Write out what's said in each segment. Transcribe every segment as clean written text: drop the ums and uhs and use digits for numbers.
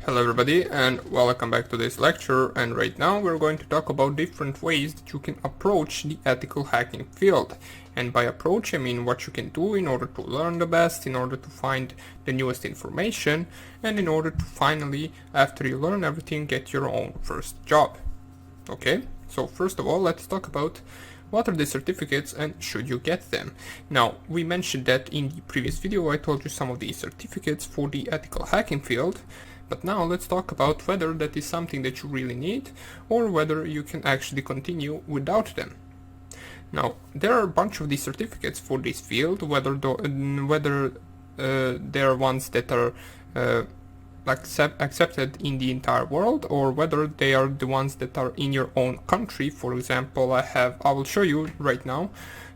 Hello everybody and welcome back to this lecture, and right now we're going to talk about different ways that you can approach the ethical hacking field. And by approach I mean what you can do in order to learn the best, in order to find the newest information, and in order to finally, after you learn everything, get your own first job. Okay, so first of all let's talk about what are the certificates and should you get them. Now, we mentioned that in the previous video I told you some of the certificates for the ethical hacking field, but now let's talk about whether that is something that you really need or whether you can actually continue without them. Now, there are a bunch of these certificates for this field, whether they are ones that are accepted in the entire world, or whether they are the ones that are in your own country. For example, I will show you right now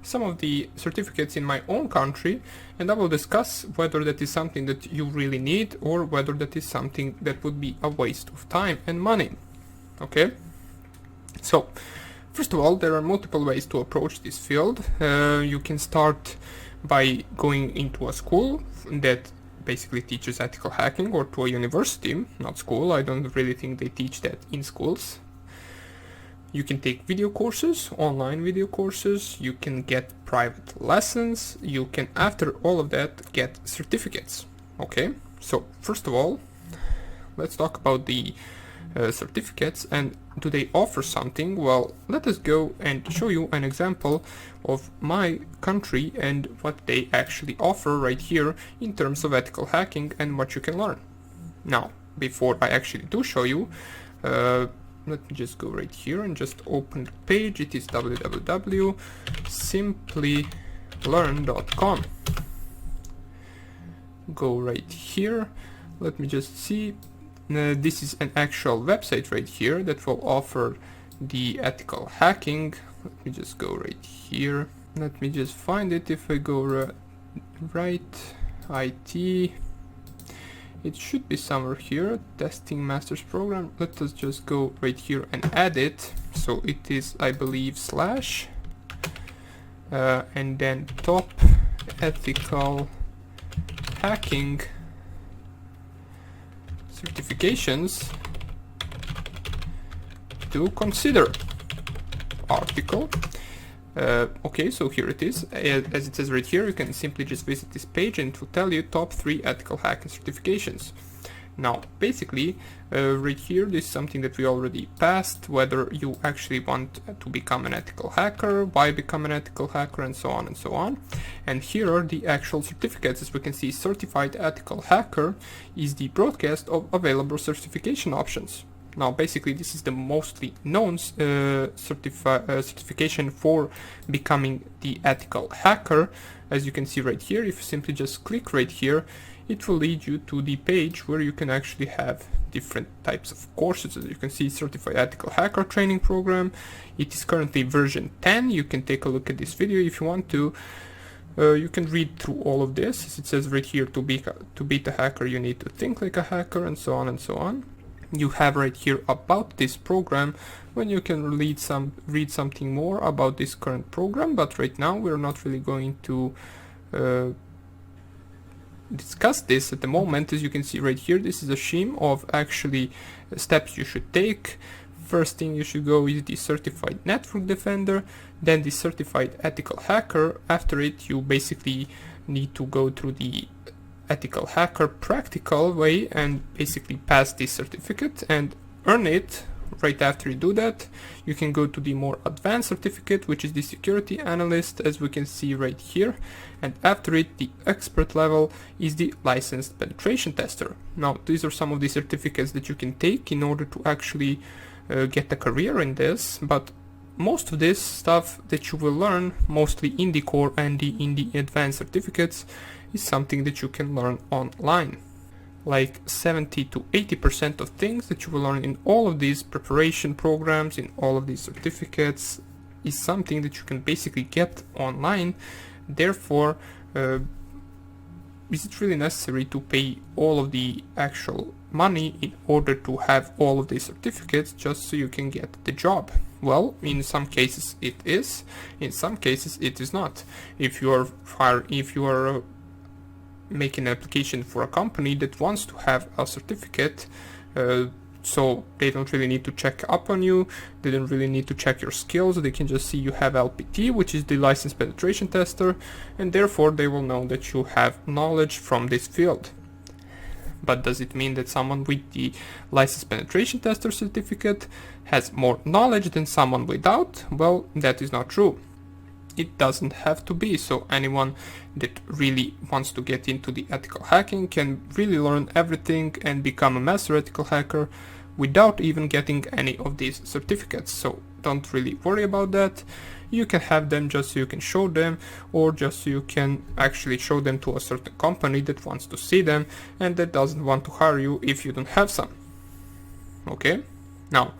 some of the certificates in my own country, and I will discuss whether that is something that you really need or whether that is something that would be a waste of time and money. Okay, so first of all, there are multiple ways to approach this field. You can start by going into a school that basically teaches ethical hacking, or to a university, not school. I don't really think they teach that in schools. You can take video courses, online video courses, you can get private lessons, you can, after all of that, get certificates. Okay, so first of all, let's talk about the certificates and do they offer something? Well, let us go and show you an example of my country and what they actually offer right here in terms of ethical hacking and what you can learn. Now, before I actually do show you, let me just go right here and just open the page. It is www.simplylearn.com. Go right here. Let me just see. This is an actual website right here that will offer the ethical hacking. Let me just go right here. Let me just find it. If I go right, IT, it should be somewhere here. Testing Masters Program. Let us just go right here and add it. So it is, I believe, slash and then top ethical hacking certifications to consider article. Okay, so here it is. As it says right here, you can simply just visit this page and it will tell you top 3 ethical hacking certifications. Now, basically, right here, this is something that we already passed, whether you actually want to become an ethical hacker, why become an ethical hacker, and so on and so on. And here are the actual certificates. As we can see, Certified Ethical Hacker is the broadcast of available certification options. Now, basically, this is the mostly known certification for becoming the ethical hacker. As you can see right here, if you simply just click right here, it will lead you to the page where you can actually have different types of courses. As you can see, Certified Ethical Hacker Training Program. It is currently version 10. You can take a look at this video if you want to. You can read through all of this. As it says right here, to beat a hacker, you need to think like a hacker, and so on and so on. You have right here about this program, when you can read something more about this current program, but right now we're not really going to discuss this at the moment. As you can see right here, this is a scheme of actually steps you should take. First thing you should go is the Certified Network Defender, then the Certified Ethical Hacker. After it, you basically need to go through the ethical hacker practical way and basically pass this certificate and earn it. Right after you do that, you can go to the more advanced certificate, which is the security analyst, as we can see right here, and after it, the expert level is the licensed penetration tester. Now, these are some of the certificates that you can take in order to actually get a career in this, but most of this stuff that you will learn, mostly in the core and in the advanced certificates, is something that you can learn online. Like 70 to 80% of things that you will learn in all of these preparation programs, in all of these certificates, is something that you can basically get online. Therefore, is it really necessary to pay all of the actual money in order to have all of these certificates just so you can get the job? Well, in some cases it is, in some cases it is not. If you are making an application for a company that wants to have a certificate, so they don't really need to check up on you, they don't really need to check your skills, they can just see you have LPT, which is the license penetration tester, and therefore they will know that you have knowledge from this field. But does it mean that someone with the license penetration tester certificate has more knowledge than someone without? Well, that is not true. It doesn't have to be, so anyone that really wants to get into the ethical hacking can really learn everything and become a master ethical hacker without even getting any of these certificates. So don't really worry about that. You can have them just so you can show them, or just so you can actually show them to a certain company that wants to see them and that doesn't want to hire you if you don't have some. Okay, now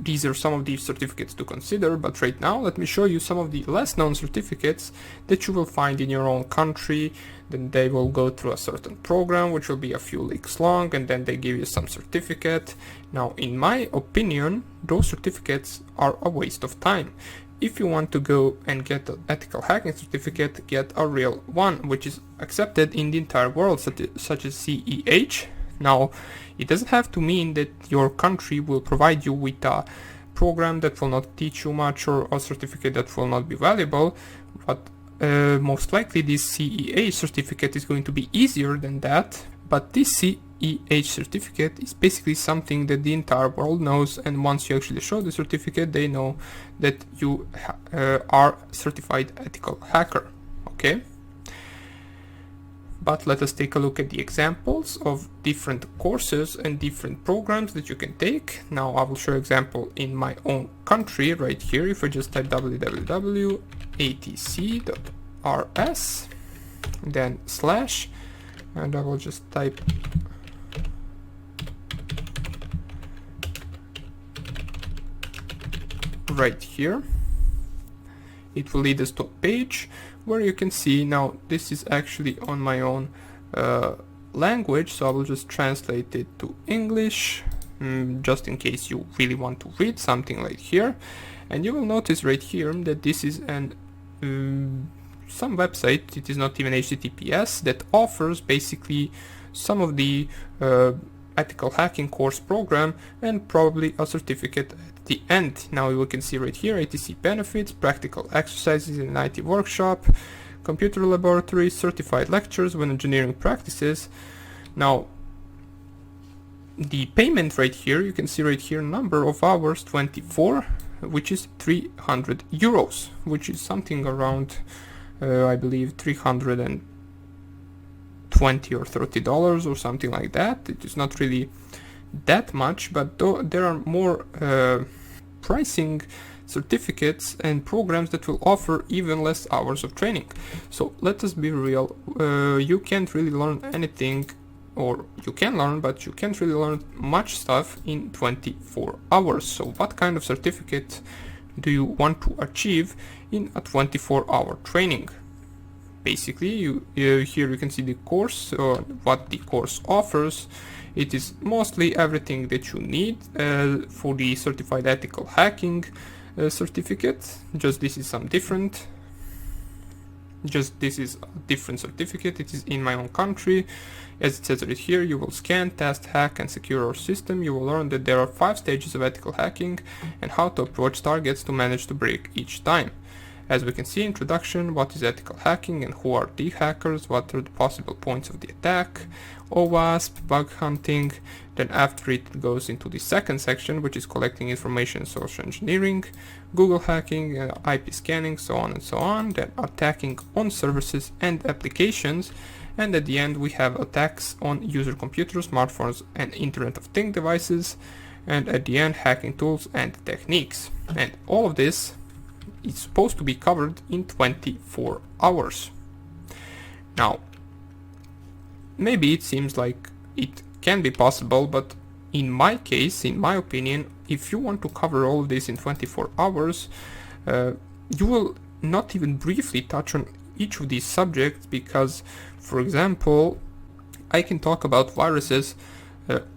these are some of the certificates to consider, but right now let me show you some of the less known certificates that you will find in your own country. Then they will go through a certain program which will be a few leagues long, and then they give you some certificate. Now in my opinion, those certificates are a waste of time. If you want to go and get an ethical hacking certificate, get a real one which is accepted in the entire world, such as CEH. Now, it doesn't have to mean that your country will provide you with a program that will not teach you much or a certificate that will not be valuable, but most likely this CEH certificate is going to be easier than that. But this CEH certificate is basically something that the entire world knows, and once you actually show the certificate, they know that you are certified ethical hacker. Okay? But let us take a look at the examples of different courses and different programs that you can take. Now I will show example in my own country right here. If I just type www.atc.rs, then slash, and I will just type right here. It will lead us to a page where you can see, now this is actually on my own language, so I will just translate it to English, just in case you really want to read something like here. And you will notice right here that this is an some website, it is not even HTTPS, that offers basically some of the ethical hacking course program and probably a certificate at the end. Now you can see right here ATC benefits, practical exercises in an IT workshop, computer laboratory, certified lectures with engineering practices. Now the payment right here, you can see right here number of hours 24, which is 300 euros, which is something around I believe 320 or $30 or something like that. It is not really that much, but there are more pricing certificates and programs that will offer even less hours of training. So let us be real, you can't really learn anything, or you can learn, but you can't really learn much stuff in 24 hours. So what kind of certificate do you want to achieve in a 24-hour training? Basically, here you can see the course, what the course offers. It is mostly everything that you need for the certified ethical hacking certificate. Just this is some different. Just this is a different certificate. It is in my own country. As it says right here, you will scan, test, hack, and secure our system. You will learn that there are 5 stages of ethical hacking and how to approach targets to manage to break each time. As we can see, introduction, what is ethical hacking and who are the hackers, what are the possible points of the attack, OWASP, bug hunting. Then after it goes into the second section, which is collecting information and social engineering, Google hacking, IP scanning, so on and so on. Then attacking on services and applications. And at the end we have attacks on user computers, smartphones, and Internet of Things devices. And at the end, hacking tools and techniques. And all of this is supposed to be covered in 24 hours. Now, maybe it seems like it can be possible, but in my case, in my opinion, if you want to cover all of this in 24 hours, you will not even briefly touch on each of these subjects, because, for example, I can talk about viruses,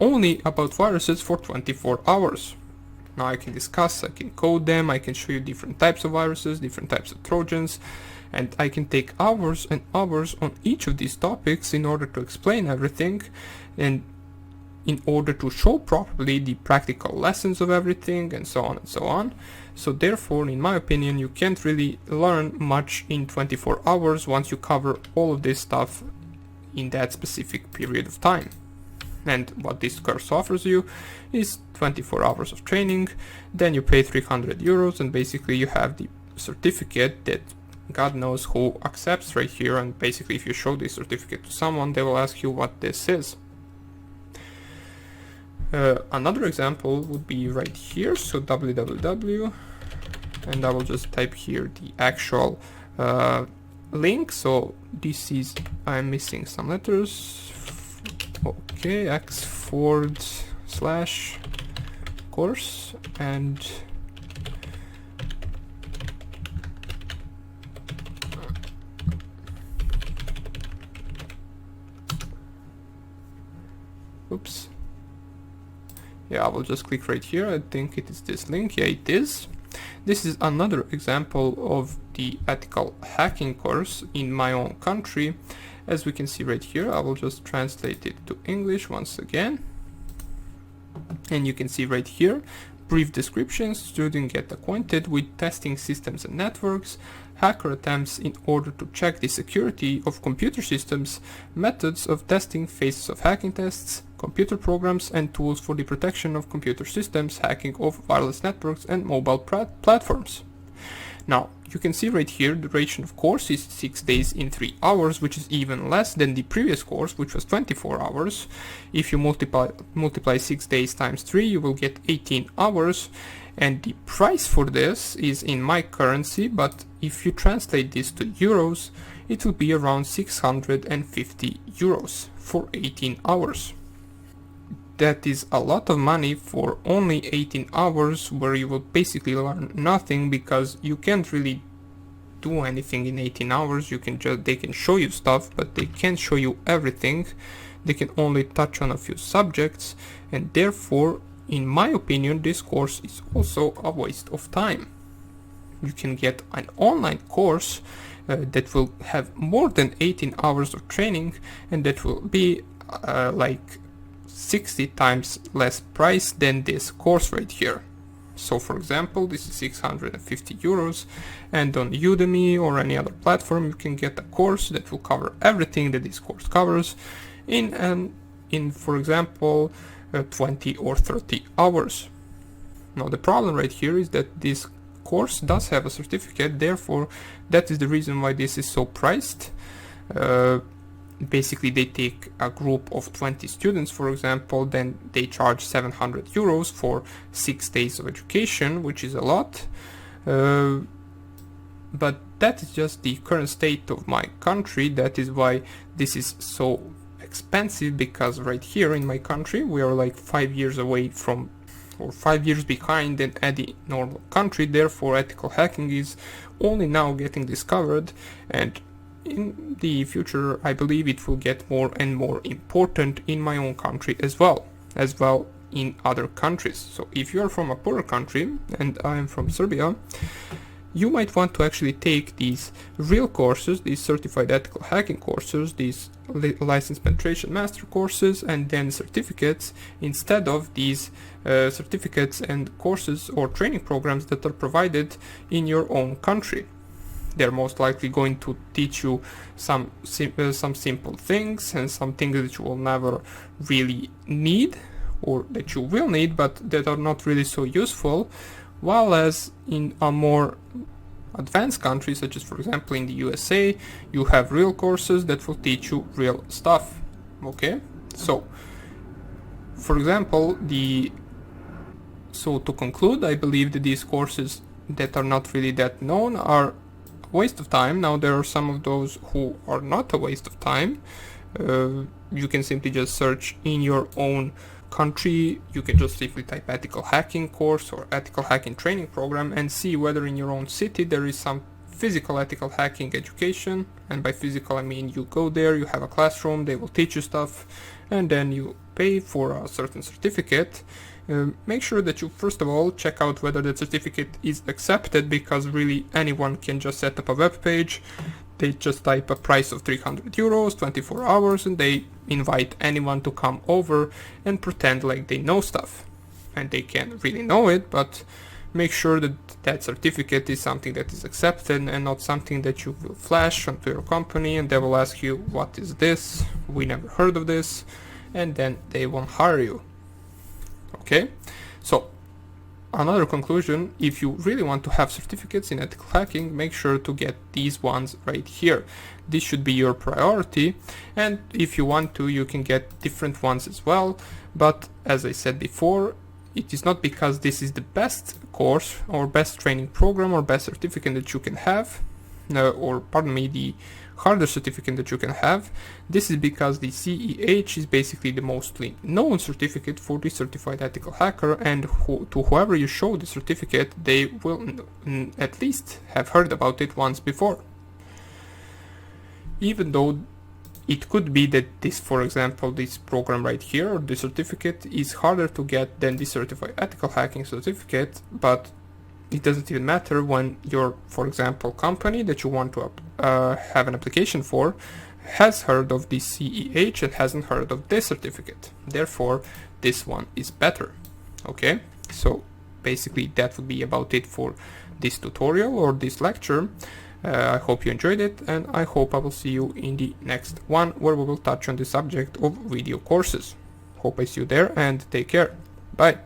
only about viruses for 24 hours. Now I can discuss, I can code them, I can show you different types of viruses, different types of Trojans, and I can take hours and hours on each of these topics in order to explain everything and in order to show properly the practical lessons of everything, and so on and so on. So therefore, in my opinion, you can't really learn much in 24 hours once you cover all of this stuff in that specific period of time. And what this course offers you is 24 hours of training, then you pay 300 euros, and basically you have the certificate that God knows who accepts right here. And basically if you show this certificate to someone, they will ask you what this is. Another example would be right here, so www, and I will just type here the actual link. So this is, I'm missing some letters, okay, x/course, and oops. Yeah, I will just click right here. I think it is this link. Yeah, it is. This is another example of the ethical hacking course in my own country. As we can see right here, I will just translate it to English once again. And you can see right here, brief description: student get acquainted with testing systems and networks, hacker attempts in order to check the security of computer systems, methods of testing, phases of hacking tests, computer programs and tools for the protection of computer systems, hacking of wireless networks and mobile platforms. Now, you can see right here, the duration of course is 6 days in 3 hours, which is even less than the previous course, which was 24 hours. If you multiply 6 days times 3, you will get 18 hours. And the price for this is in my currency, but if you translate this to euros, it will be around 650 euros for 18 hours. That is a lot of money for only 18 hours, where you will basically learn nothing, because you can't really do anything in 18 hours. They can show you stuff, but they can't show you everything. They can only touch on a few subjects, and therefore, in my opinion, this course is also a waste of time. You can get an online course that will have more than 18 hours of training, and that will be like 60 times less price than this course right here. So for example, this is 650 euros, and on Udemy or any other platform you can get a course that will cover everything that this course covers in for example 20 or 30 hours. Now the problem right here is that this course does have a certificate, therefore that is the reason why this is so priced. Basically they take a group of 20 students, for example, then they charge 700 euros for 6 days of education, which is a lot. But that is just the current state of my country. That is why this is so expensive, because right here in my country we are like 5 years away from, or 5 years behind than any normal country. Therefore ethical hacking is only now getting discovered, and in the future I believe it will get more and more important in my own country as well in other countries. So if you are from a poorer country, and I am from Serbia, you might want to actually take these real courses, these certified ethical hacking courses, these license penetration master courses, and then certificates, instead of these certificates and courses or training programs that are provided in your own country. They're most likely going to teach you some simple things and some things that you will never really need, or that you will need but that are not really so useful, while as in a more advanced countries, such as for example in the USA, you have real courses that will teach you real stuff. Okay, so for example, to conclude, I believe that these courses that are not really that known are waste of time. Now there are some of those who are not a waste of time. You can simply just search in your own country. You can just simply type ethical hacking course or ethical hacking training program and see whether in your own city there is some physical ethical hacking education. And by physical I mean you go there, you have a classroom, they will teach you stuff, and then you pay for a certain certificate. Make sure that you first of all check out whether the certificate is accepted, because really anyone can just set up a web page. They just type a price of 300 euros, 24 hours, and they invite anyone to come over and pretend like they know stuff. And they can't really know it, but make sure that that certificate is something that is accepted and not something that you will flash onto your company and they will ask you, what is this? We never heard of this. And then they won't hire you. Okay, so another conclusion, if you really want to have certificates in ethical hacking, make sure to get these ones right here. This should be your priority, and if you want to, you can get different ones as well. But as I said before, it is not because this is the best course or best training program or best certificate that you can have, the hardest certificate that you can have. This is because the CEH is basically the mostly known certificate for the certified ethical hacker, and to whoever you show the certificate, they will at least have heard about it once before. Even though it could be that this, for example, this program right here, or the certificate, is harder to get than the certified ethical hacking certificate, but it doesn't even matter when your, for example, company that you want to have an application for has heard of the CEH and hasn't heard of this certificate. Therefore, this one is better. Okay, so basically that would be about it for this tutorial or this lecture. I hope you enjoyed it, and I hope I will see you in the next one, where we will touch on the subject of video courses. Hope I see you there, and take care. Bye.